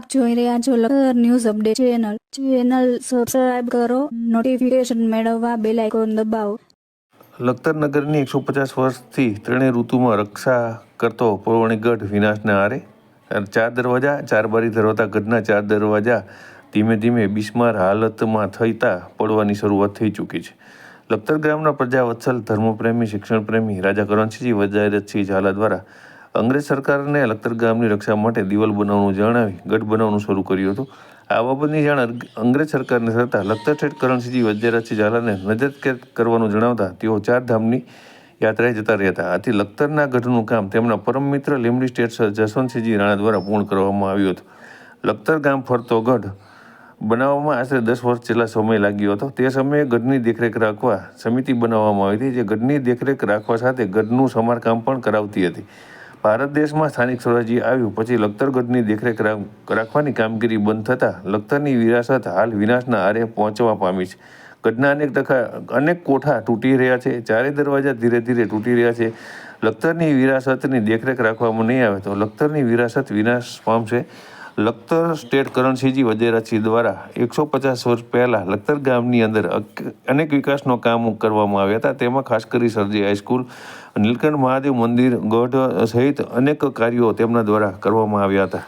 આપ જોઈ રહ્યા છો Lakhtar news update channel subscribe કરો, નોટિફિકેશન મેળવવા બેલ આઇકોન દબાવો. લખતર નગરની 150 વર્ષથી ત્રણેય ઋતુમાં રક્ષા કરતો પૌરાણિક ગઢ વિનાશના આરે. 4 દરવાજા, 4 બારી ધરાવતા ગઢના 4 દરવાજા ધીમે ધીમે બિસ્માર હાલતમાં થતા પડવાની શરૂઆત થઈ ચૂકી છે. લખતર ગામના પ્રજાવત્સલ, ધર્મપ્રેમી, શિક્ષણપ્રેમી રાજા કરણસિંહ વજારતસિંહ ઝાલા દ્વારા અંગ્રેજ સરકારને લખતર ગામની રક્ષા માટે દિવાલ બનાવવાનું જણાવી ગઢ બનાવવાનું શરૂ કર્યું હતું. આ બાબતની જાણ અંગ્રેજ સરકારને થતાં લખતર શેઠ કરણસિંહ વજારતસિંહ ઝાલાને નજરકેદ કરવાનું જણાવતા તેઓ 4 ધામની યાત્રાએ જતા રહ્યા હતા. આથી લખતરના ગઢનું કામ તેમના પરમ મિત્ર લીંબડી સ્ટેટ સર જસવંતસિંહજી રાણા દ્વારા પૂર્ણ કરવામાં આવ્યું હતું. લખતર ગામ ફરતો ગઢ બનાવવામાં આશરે 10 વર્ષ જેટલા સમય લાગ્યો હતો. તે સમયે ગઢની દેખરેખ રાખવા સમિતિ બનાવવામાં આવી હતી, જે ગઢની દેખરેખ રાખવા સાથે ગઢનું સમારકામ પણ કરાવતી હતી. ભારત દેશમાં સ્થાનિક સ્વરાજ્ય આવ્યું પછી લખતર ગઢની દેખરેખ રાખવાની કામગીરી બંધ થતાં લખતરની વિરાસત હાલ વિનાશના આરે પહોંચવા પામી છે. ગઢના અનેક કોઠા તૂટી રહ્યા છે, 4 દરવાજા ધીરે ધીરે તૂટી રહ્યા છે. લખતરની વિરાસતની દેખરેખ રાખવામાં નહીં આવે તો લખતરની વિરાસત વિનાશ પામશે. લખતર સ્ટેટ કરણસિંહજી વજારતસિંહ દ્વારા 150 વર્ષ પહેલાં લખતર ગામની અંદર અનેક વિકાસનો કામ કરવામાં આવ્યા હતા. તેમાં ખાસ કરી સરજી હાઈસ્કૂલ, નીલકંઠ મહાદેવ મંદિર, ગઢ સહિત અનેક કાર્યો તેમના દ્વારા કરવામાં આવ્યા હતા.